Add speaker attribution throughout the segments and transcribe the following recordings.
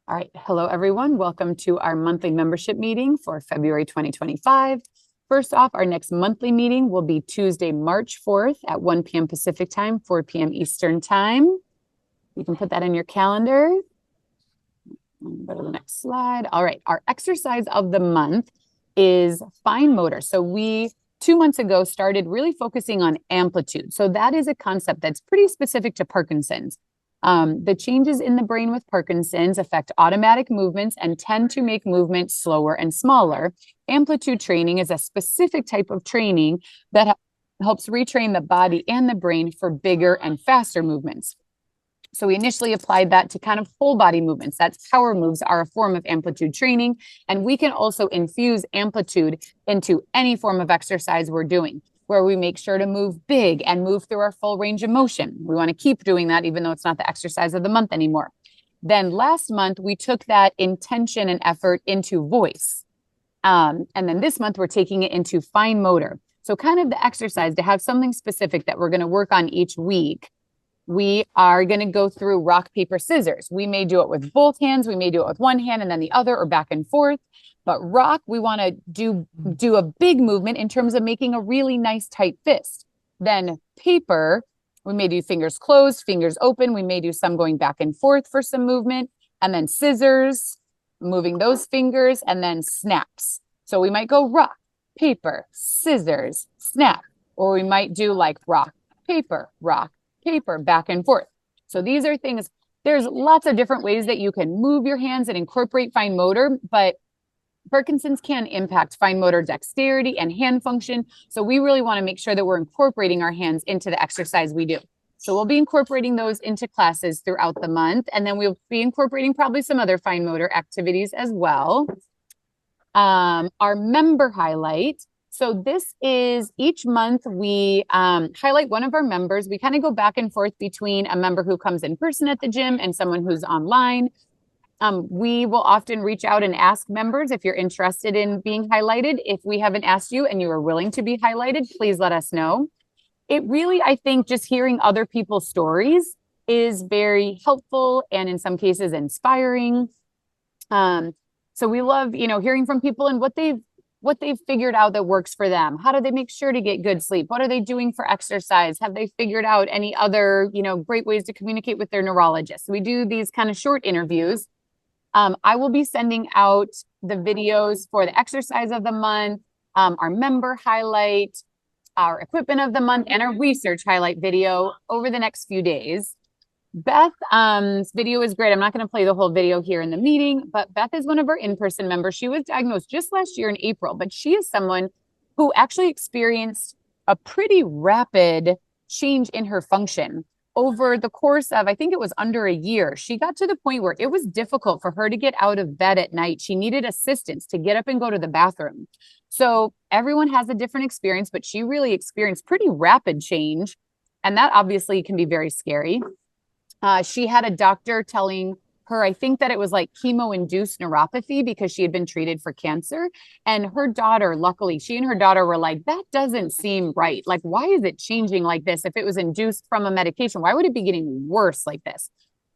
Speaker 1: All right. Hello, everyone. Welcome to our monthly membership meeting for February 2025. First off, our next monthly meeting will be Tuesday, March 4th at 1 p.m. Pacific time, 4 p.m. Eastern time. You can put that in your calendar. Go to the next slide. All right. Our exercise of the month is fine motor. So we 2 months ago started really focusing on amplitude. So that is a concept that's pretty specific to Parkinson's. The changes in the brain with Parkinson's affect automatic movements and tend to make movements slower and smaller. Amplitude training is a specific type of training that helps retrain the body and the brain for bigger and faster movements. So we initially applied that to kind of whole body movements. That's power moves are a form of amplitude training. And we can also infuse amplitude into any form of exercise we're doing, where we make sure to move big and move through our full range of motion. We want to keep doing that, even though it's not the exercise of the month anymore. Then last month, we took that intention and effort into voice. And then this month, we're taking it into fine motor. So kind of the exercise to have something specific that we're going to work on each week. We are going to go through rock, paper, scissors. We may do it with both hands. We may do it with one hand and then the other, or back and forth. But rock, we want to do a big movement in terms of making a really nice tight fist. Then paper, we may do fingers closed, fingers open. We may do some going back and forth for some movement. And then scissors, moving those fingers, and then snaps. So we might go rock, paper, scissors, snap. Or we might do like rock, paper, back and forth. So these are things, there's lots of different ways that you can move your hands and incorporate fine motor, but Parkinson's can impact fine motor dexterity and hand function. So we really want to make sure that we're incorporating our hands into the exercise we do. So we'll be incorporating those into classes throughout the month. And then we'll be incorporating probably some other fine motor activities as well. Our member highlight. So this is each month we highlight one of our members. We kind of go back and forth between a member who comes in person at the gym and someone who's online. We will often reach out and ask members if you're interested in being highlighted. If we haven't asked you and you are willing to be highlighted, please let us know. It really, I think, just hearing other people's stories is very helpful and in some cases inspiring. So we love, hearing from people and what they've figured out that works for them. How do they make sure to get good sleep? What are they doing for exercise? Have they figured out any other, great ways to communicate with their neurologist? We do these kind of short interviews. I will be sending out the videos for the exercise of the month, our member highlight, our equipment of the month, and our research highlight video over the next few days. Beth's video is great. I'm not going to play the whole video here in the meeting, but Beth is one of our in-person members. She was diagnosed just last year in April, but she is someone who actually experienced a pretty rapid change in her function. Over the course of, I think it was under a year, she got to the point where it was difficult for her to get out of bed at night. She needed assistance to get up and go to the bathroom. So everyone has a different experience, but she really experienced pretty rapid change. And that obviously can be very scary. She had a doctor telling her, I think that it was like chemo-induced neuropathy because she had been treated for cancer. And her daughter, luckily, she and her daughter were like, that doesn't seem right. Like, why is it changing like this? If it was induced from a medication, why would it be getting worse like this?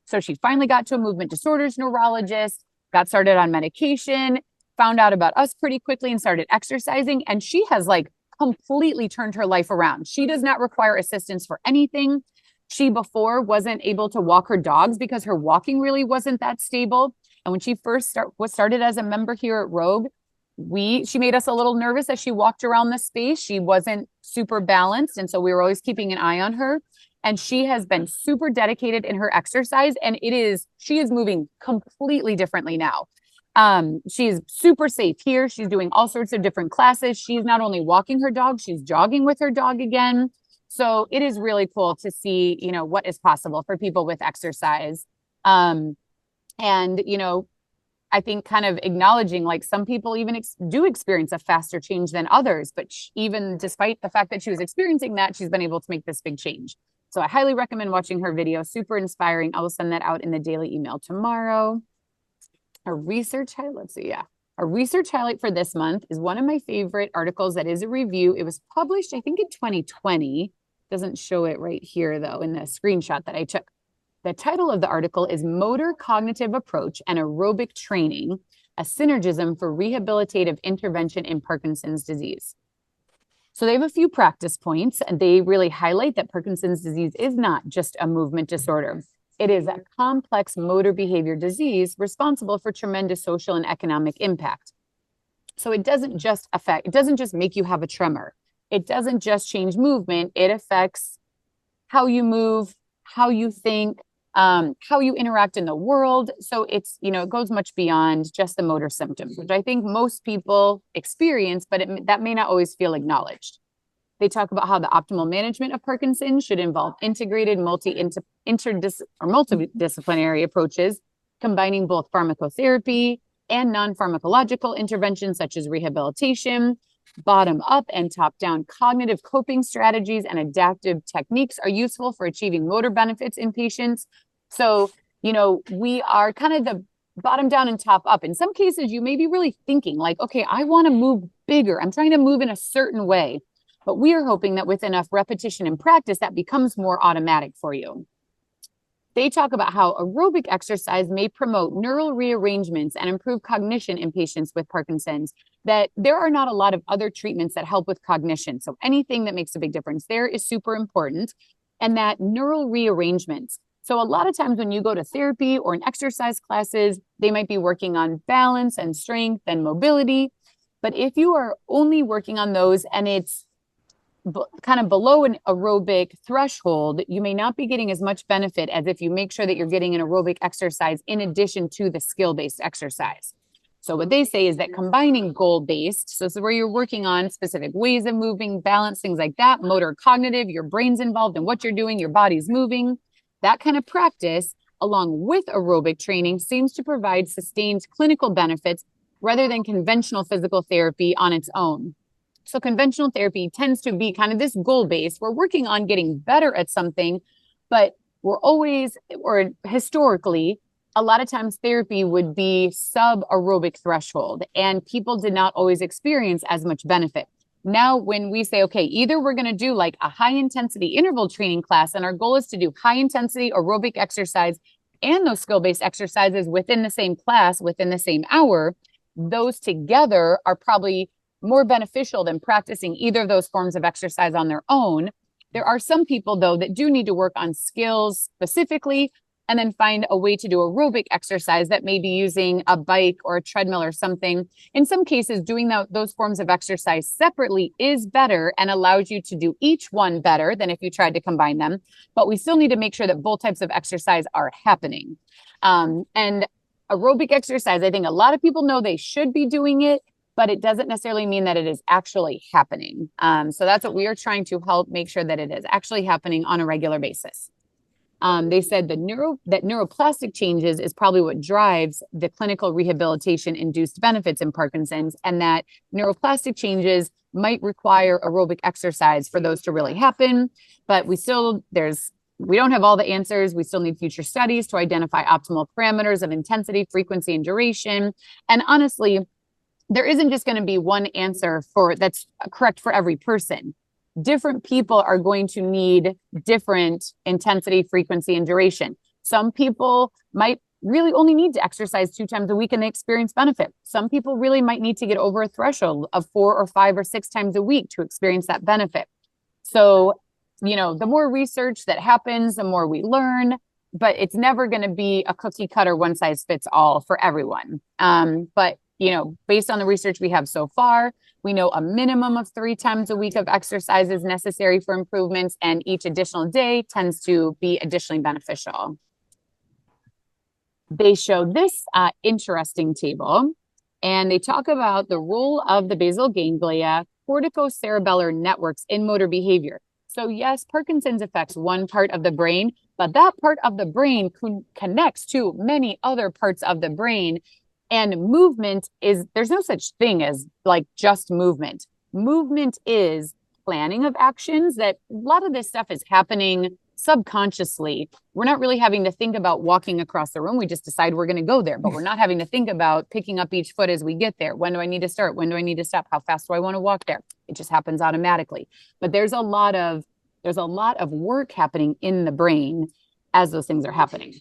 Speaker 1: So she finally got to a movement disorders neurologist, got started on medication, found out about us pretty quickly and started exercising. And she has like completely turned her life around. She does not require assistance for anything. She before wasn't able to walk her dogs because her walking really wasn't that stable. And when she first was started as a member here at Rogue, she made us a little nervous as she walked around the space. She wasn't super balanced. And so we were always keeping an eye on her. And she has been super dedicated in her exercise. And she is moving completely differently now. She's super safe here. She's doing all sorts of different classes. She's not only walking her dog, she's jogging with her dog again. So it is really cool to see, what is possible for people with exercise. And, I think kind of acknowledging like some people even do experience a faster change than others, but even despite the fact that she was experiencing that, she's been able to make this big change. So I highly recommend watching her video. Super inspiring. I will send that out in the daily email tomorrow. Our research highlight, let's see. Yeah. Our research highlight for this month is one of my favorite articles that is a review. It was published, I think, in 2020. Doesn't show it right here, though, in the screenshot that I took. The title of the article is Motor Cognitive Approach and Aerobic Training, a Synergism for Rehabilitative Intervention in Parkinson's Disease. So they have a few practice points, and they really highlight that Parkinson's disease is not just a movement disorder. It is a complex motor behavior disease responsible for tremendous social and economic impact. So it doesn't just make you have a tremor. It doesn't just change movement. It affects how you move, how you think, how you interact in the world. So it's, it goes much beyond just the motor symptoms, which I think most people experience, but that may not always feel acknowledged. They talk about how the optimal management of Parkinson's should involve integrated multidisciplinary approaches, combining both pharmacotherapy and non-pharmacological interventions such as rehabilitation. Bottom-up and top-down cognitive coping strategies and adaptive techniques are useful for achieving motor benefits in patients. So, we are kind of the bottom-down and top-up. In some cases, you may be really thinking like, okay, I want to move bigger. I'm trying to move in a certain way. But we are hoping that with enough repetition and practice, that becomes more automatic for you. They talk about how aerobic exercise may promote neural rearrangements and improve cognition in patients with Parkinson's, that there are not a lot of other treatments that help with cognition. So anything that makes a big difference there is super important. And that neural rearrangements. So a lot of times when you go to therapy or in exercise classes, they might be working on balance and strength and mobility. But if you are only working on those and it's kind of below an aerobic threshold, you may not be getting as much benefit as if you make sure that you're getting an aerobic exercise in addition to the skill-based exercise. So what they say is that combining goal-based, so this is where you're working on specific ways of moving, balance, things like that, motor cognitive, your brain's involved in what you're doing, your body's moving, that kind of practice, along with aerobic training, seems to provide sustained clinical benefits rather than conventional physical therapy on its own. So conventional therapy tends to be kind of this goal-based. We're working on getting better at something, but historically, a lot of times therapy would be sub-aerobic threshold, and people did not always experience as much benefit. Now, when we say, okay, either we're going to do like a high-intensity interval training class, and our goal is to do high-intensity aerobic exercise and those skill-based exercises within the same class, within the same hour, those together are probably more beneficial than practicing either of those forms of exercise on their own. There are some people, though, that do need to work on skills specifically and then find a way to do aerobic exercise that may be using a bike or a treadmill or something. In some cases, doing those forms of exercise separately is better and allows you to do each one better than if you tried to combine them. But we still need to make sure that both types of exercise are happening. And aerobic exercise, I think a lot of people know they should be doing it, but it doesn't necessarily mean that it is actually happening. So that's what we are trying to help make sure that it is actually happening on a regular basis. They said that neuroplastic changes is probably what drives the clinical rehabilitation induced benefits in Parkinson's, and that neuroplastic changes might require aerobic exercise for those to really happen. But we don't have all the answers. We still need future studies to identify optimal parameters of intensity, frequency, and duration. And honestly, there isn't just going to be one answer that's correct for every person. Different people are going to need different intensity, frequency, and duration. Some people might really only need to exercise 2 times a week and they experience benefit. Some people really might need to get over a threshold of 4 or 5 or 6 times a week to experience that benefit. So, the more research that happens, the more we learn, but it's never going to be a cookie cutter, one size fits all for everyone. But based on the research we have so far, we know a minimum of 3 times a week of exercise is necessary for improvements, and each additional day tends to be additionally beneficial. They show this interesting table, and they talk about the role of the basal ganglia, corticocerebellar networks in motor behavior. So yes, Parkinson's affects one part of the brain, but that part of the brain connects to many other parts of the brain. And movement there's no such thing as like just movement. Movement is planning of actions, that a lot of this stuff is happening subconsciously. We're not really having to think about walking across the room. We just decide we're going to go there, but we're not having to think about picking up each foot as we get there. When do I need to start? When do I need to stop? How fast do I want to walk there? It just happens automatically. But there's a lot of work happening in the brain. as those things are happening.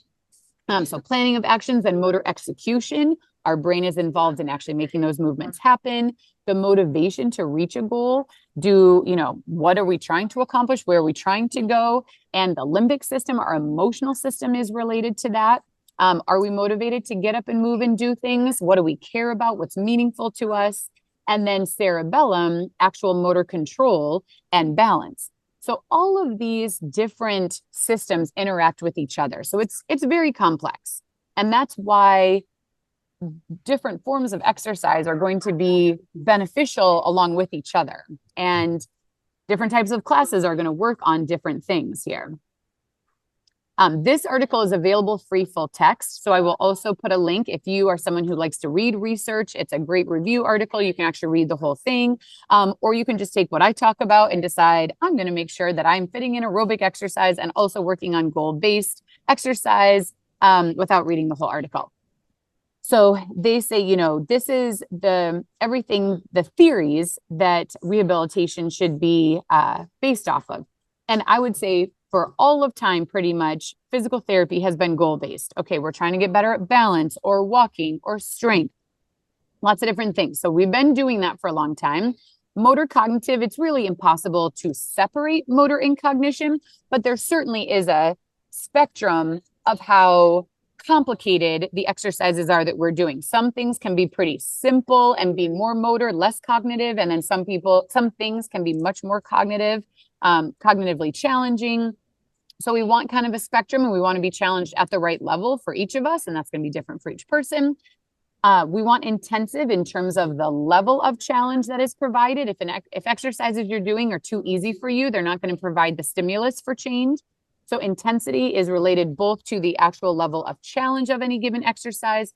Speaker 1: So planning of actions and motor execution, our brain is involved in actually making those movements happen. The motivation to reach a goal, what are we trying to accomplish? Where are we trying to go? And the limbic system, our emotional system, is related to that. Are we motivated to get up and move and do things? What do we care about? What's meaningful to us? And then cerebellum, actual motor control and balance. So all of these different systems interact with each other. So it's very complex. And that's why different forms of exercise are going to be beneficial along with each other. And different types of classes are going to work on different things here. This article is available free full text. So I will also put a link if you are someone who likes to read research. It's a great review article. You can actually read the whole thing. Or you can just take what I talk about and decide, I'm going to make sure that I'm fitting in aerobic exercise and also working on goal-based exercise without reading the whole article. So they say, this is the theories that rehabilitation should be based off of. And I would say for all of time, pretty much, physical therapy has been goal-based. Okay, we're trying to get better at balance or walking or strength, lots of different things. So we've been doing that for a long time. Motor cognitive, it's really impossible to separate motor and cognition, but there certainly is a spectrum of how complicated the exercises are that we're doing. Some things can be pretty simple and be more motor, less cognitive. And then some things can be much more cognitively challenging. So we want kind of a spectrum, and we want to be challenged at the right level for each of us. And that's going to be different for each person. We want intensive in terms of the level of challenge that is provided. If exercises you're doing are too easy for you, they're not going to provide the stimulus for change. So intensity is related both to the actual level of challenge of any given exercise.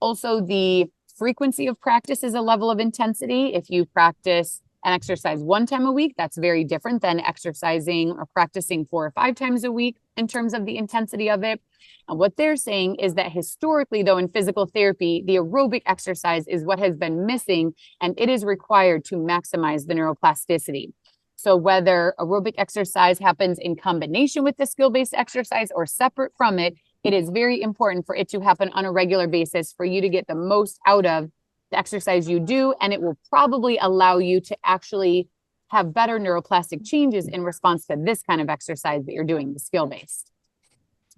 Speaker 1: Also, the frequency of practice is a level of intensity. If you practice an exercise 1 time a week, that's very different than exercising or practicing 4 or 5 times a week in terms of the intensity of it. And what they're saying is that historically, though, in physical therapy, the aerobic exercise is what has been missing, and it is required to maximize the neuroplasticity. So whether aerobic exercise happens in combination with the skill-based exercise or separate from it, it is very important for it to happen on a regular basis for you to get the most out of the exercise you do. And it will probably allow you to actually have better neuroplastic changes in response to this kind of exercise that you're doing, the skill-based.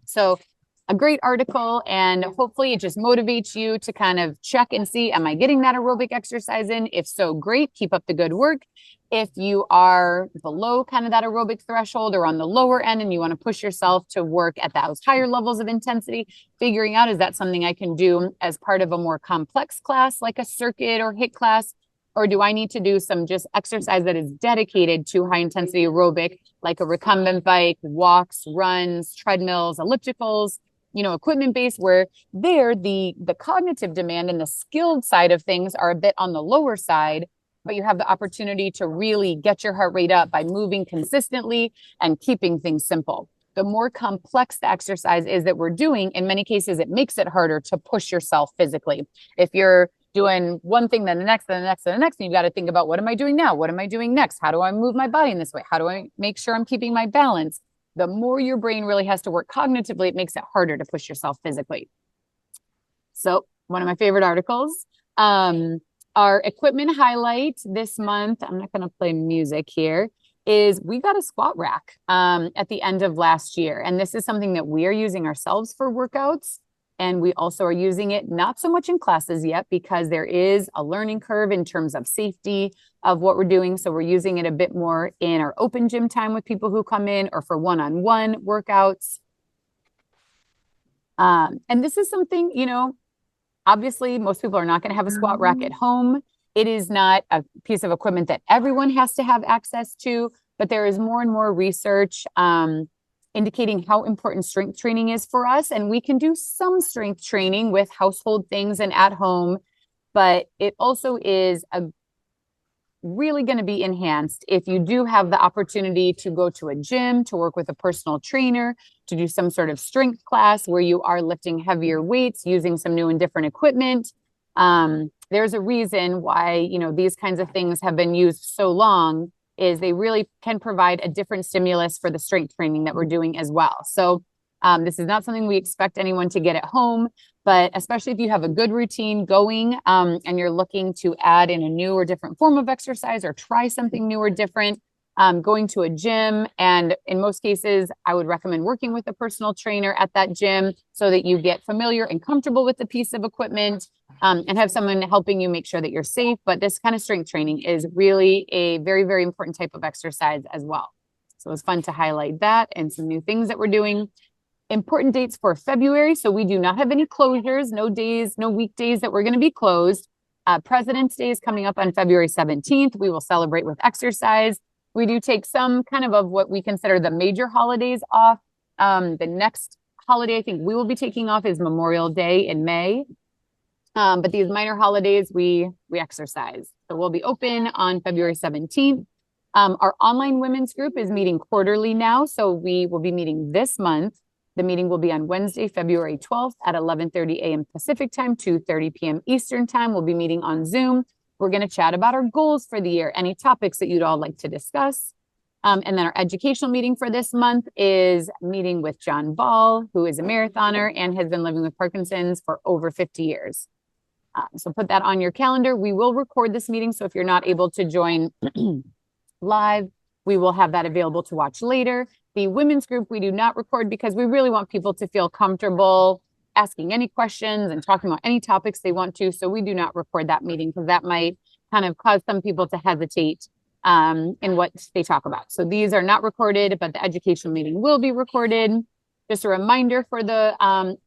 Speaker 1: So a great article, and hopefully it just motivates you to kind of check and see, am I getting that aerobic exercise in? If so, great, keep up the good work. If you are below kind of that aerobic threshold or on the lower end and you want to push yourself to work at those higher levels of intensity, figuring out, is that something I can do as part of a more complex class like a circuit or HIIT class? Or do I need to do some just exercise that is dedicated to high intensity aerobic, like a recumbent bike, walks, runs, treadmills, ellipticals, equipment based, where the cognitive demand and the skilled side of things are a bit on the lower side, but you have the opportunity to really get your heart rate up by moving consistently and keeping things simple. The more complex the exercise is that we're doing, in many cases, it makes it harder to push yourself physically. If you're doing one thing, then the next, then the next, then the next, and you've got to think about, what am I doing now? What am I doing next? How do I move my body in this way? How do I make sure I'm keeping my balance? The more your brain really has to work cognitively, it makes it harder to push yourself physically. So one of my favorite articles, our equipment highlight this month, I'm not going to play music here, is we got a squat rack at the end of last year. And this is something that we are using ourselves for workouts. And we also are using it not so much in classes yet, because there is a learning curve in terms of safety of what we're doing. So we're using it a bit more in our open gym time with people who come in, or for one-on-one workouts. And this is something, obviously most people are not going to have a squat rack at home. It is not a piece of equipment that everyone has to have access to, but there is more and more research indicating how important strength training is for us. And we can do some strength training with household things and at home, but it also is really going to be enhanced if you do have the opportunity to go to a gym, to work with a personal trainer, to do some sort of strength class where you are lifting heavier weights, using some new and different equipment. There's a reason why, these kinds of things have been used so long, is they really can provide a different stimulus for the strength training that we're doing as well. So This is not something we expect anyone to get at home, but especially if you have a good routine going and you're looking to add in a new or different form of exercise or try something new or different, going to a gym. And in most cases, I would recommend working with a personal trainer at that gym so that you get familiar and comfortable with the piece of equipment and have someone helping you make sure that you're safe. But this kind of strength training is really a very, very important type of exercise as well. So it was fun to highlight that and some new things that we're doing. Important dates for February. So we do not have any closures, no days, no weekdays that we're going to be closed. President's Day is coming up on February 17th. We will celebrate with exercise. We do take some kind of what we consider the major holidays off. The next holiday I think we will be taking off is Memorial Day in May. But these minor holidays, we exercise. So we'll be open on February 17th. Our online women's group is meeting quarterly now. So we will be meeting this month. The meeting will be on Wednesday, February 12th at 11:30 a.m. Pacific time, 2:30 p.m. Eastern time. We'll be meeting on Zoom. We're going to chat about our goals for the year, any topics that you'd all like to discuss. And then our educational meeting for this month is meeting with John Ball, who is a marathoner and has been living with Parkinson's for over 50 years. So put that on your calendar. We will record this meeting. So if you're not able to join live, we will have that available to watch later. The women's group, we do not record because we really want people to feel comfortable asking any questions and talking about any topics they want to. So we do not record that meeting because that might kind of cause some people to hesitate in what they talk about. So these are not recorded, but the educational meeting will be recorded. Just a reminder for the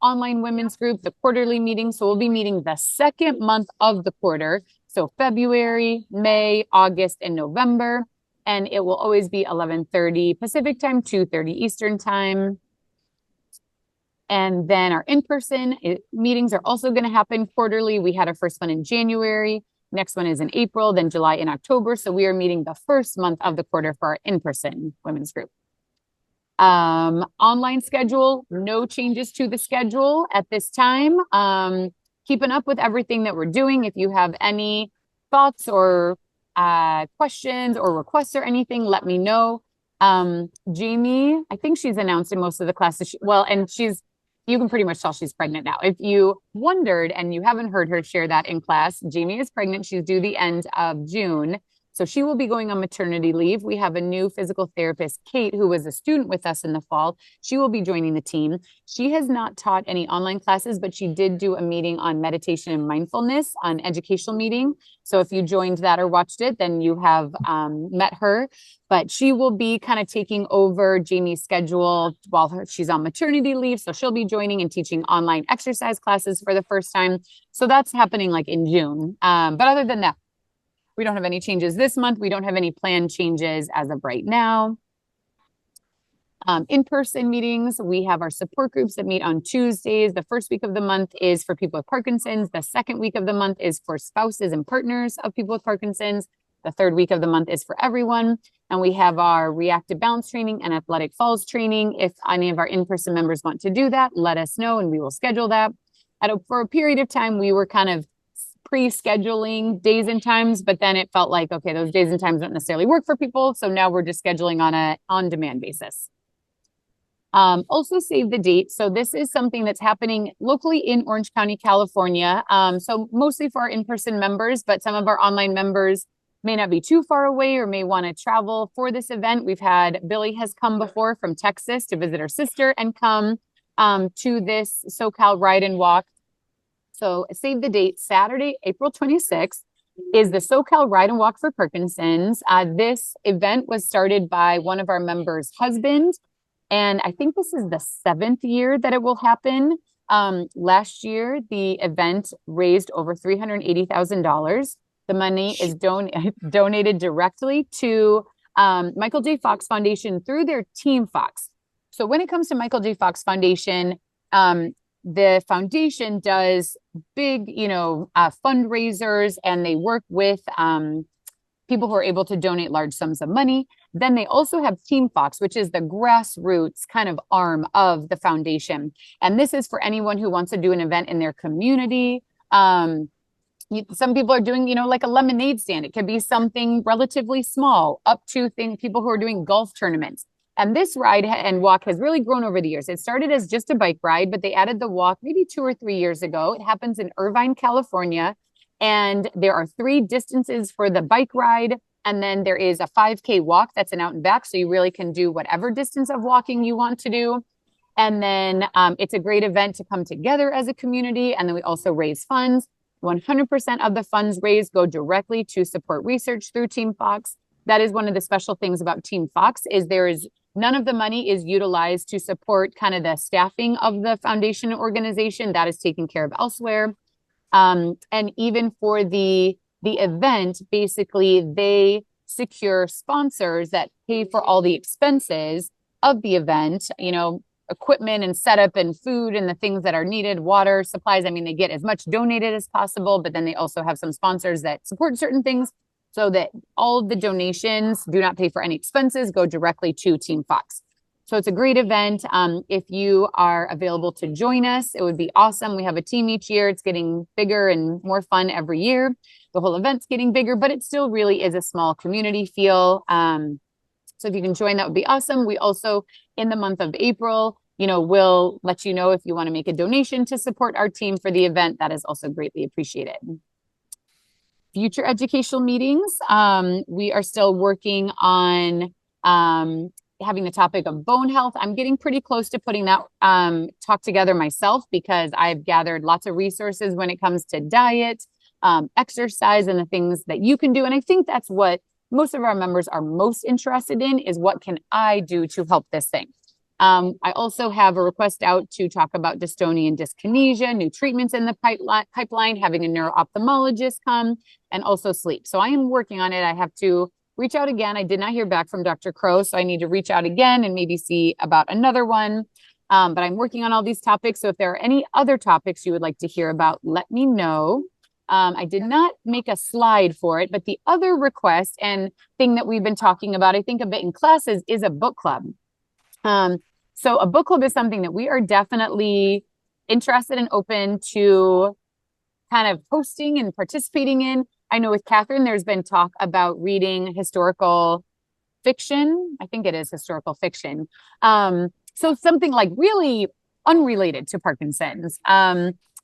Speaker 1: online women's group, the quarterly meeting. So we'll be meeting the second month of the quarter. So February, May, August, and November. And it will always be 11:30 Pacific time, 2:30 Eastern time. And then our in-person meetings are also going to happen quarterly. We had our first one in January. Next one is in April, then July and October. So we are meeting the first month of the quarter for our in-person women's group. Online schedule, no changes to the schedule at this time. Keeping up with everything that we're doing. If you have any thoughts or questions or requests or anything, let me know. Jamie, I think she's announced in most of the classes. You can pretty much tell she's pregnant now. If you wondered and you haven't heard her share that in class, Jamie is pregnant. She's due the end of June. So she will be going on maternity leave. We have a new physical therapist, Kate, who was a student with us in the fall. She will be joining the team. She has not taught any online classes, but she did do a meeting on meditation and mindfulness, on educational meeting. So if you joined that or watched it, then you have met her. But she will be kind of taking over Jamie's schedule while she's on maternity leave. So she'll be joining and teaching online exercise classes for the first time. So that's happening like in June. But other than that, we don't have any changes this month. We don't have any planned changes as of right now. In-person meetings, we have our support groups that meet on Tuesdays. The first week of the month is for people with Parkinson's. The second week of the month is for spouses and partners of people with Parkinson's. The third week of the month is for everyone. And we have our reactive balance training and athletic falls training. If any of our in-person members want to do that, let us know and we will schedule that. For a period of time, we were kind of pre-scheduling days and times, but then it felt like, okay, those days and times don't necessarily work for people. So now we're just scheduling on a on-demand basis. Also save the date. So this is something that's happening locally in Orange County, California. So mostly for our in-person members, but some of our online members may not be too far away or may want to travel for this event. We've had Billy has come before from Texas to visit her sister and come to this SoCal Ride and Walk. So save the date, Saturday, April 26th is the SoCal Ride and Walk for Parkinson's. This event was started by one of our members' husband, and I think this is the 7th year that it will happen. Last year, the event raised over $380,000. The money is donated directly to Michael J. Fox Foundation through their Team Fox. So when it comes to Michael J. Fox Foundation, the foundation does big, fundraisers, and they work with people who are able to donate large sums of money. Then they also have Team Fox, which is the grassroots kind of arm of the foundation. And this is for anyone who wants to do an event in their community. Some people are doing, like a lemonade stand. It could be something relatively small, up to people who are doing golf tournaments. And this ride and walk has really grown over the years. It started as just a bike ride, but they added the walk maybe 2 or 3 years ago. It happens in Irvine, California. And there are 3 distances for the bike ride. And then there is a 5K walk that's an out and back. So you really can do whatever distance of walking you want to do. And then it's a great event to come together as a community. And then we also raise funds. 100% of the funds raised go directly to support research through Team Fox. That is one of the special things about Team Fox is none of the money is utilized to support kind of the staffing of the foundation organization. That is taken care of elsewhere. And even for the event, basically they secure sponsors that pay for all the expenses of the event, equipment and setup and food and the things that are needed, water, supplies. I mean, they get as much donated as possible, but then they also have some sponsors that support certain things so that all of the donations do not pay for any expenses, go directly to Team Fox. So it's a great event. If you are available to join us, it would be awesome. We have a team each year. It's getting bigger and more fun every year. The whole event's getting bigger, but it still really is a small community feel. So if you can join, that would be awesome. We also, in the month of April, we'll let you know if you want to make a donation to support our team for the event. That is also greatly appreciated. Future educational meetings. We are still working on having the topic of bone health. I'm getting pretty close to putting that talk together myself because I've gathered lots of resources when it comes to diet, exercise, and the things that you can do. And I think that's what most of our members are most interested in is what can I do to help this thing? I also have a request out to talk about dystonia and dyskinesia, new treatments in the pipeline, having a neuro-ophthalmologist come, and also sleep. So I am working on it. I have to reach out again. I did not hear back from Dr. Crow, so I need to reach out again and maybe see about another one. But I'm working on all these topics. So if there are any other topics you would like to hear about, let me know. I did not make a slide for it, but the other request and thing that we've been talking about, I think a bit in classes, is a book club. So a book club is something that we are definitely interested and open to kind of hosting and participating in. I know with Catherine, there's been talk about reading historical fiction. I think it is historical fiction. So something like really unrelated to Parkinson's.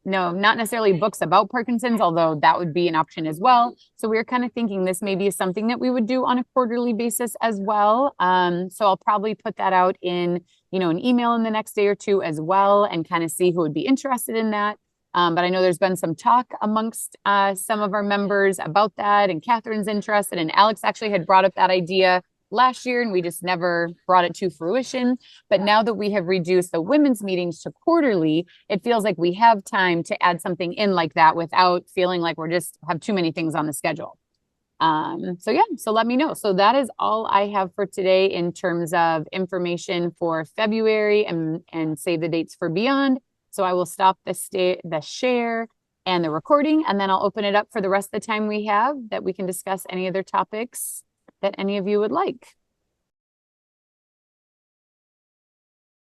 Speaker 1: No, not necessarily books about Parkinson's, although that would be an option as well. So we're kind of thinking this maybe is something that we would do on a quarterly basis as well. So I'll probably put that out in, an email in the next day or two as well and kind of see who would be interested in that. But I know there's been some talk amongst some of our members about that, and Catherine's interested, and Alex actually had brought up that idea last year and we just never brought it to fruition. But now that we have reduced the women's meetings to quarterly, it feels like we have time to add something in like that without feeling like we're just have too many things on the schedule. So let me know. So that is all I have for today in terms of information for February and save the dates for beyond. So I will stop the share and the recording, and then I'll open it up for the rest of the time we have that we can discuss any other topics that any of you would like.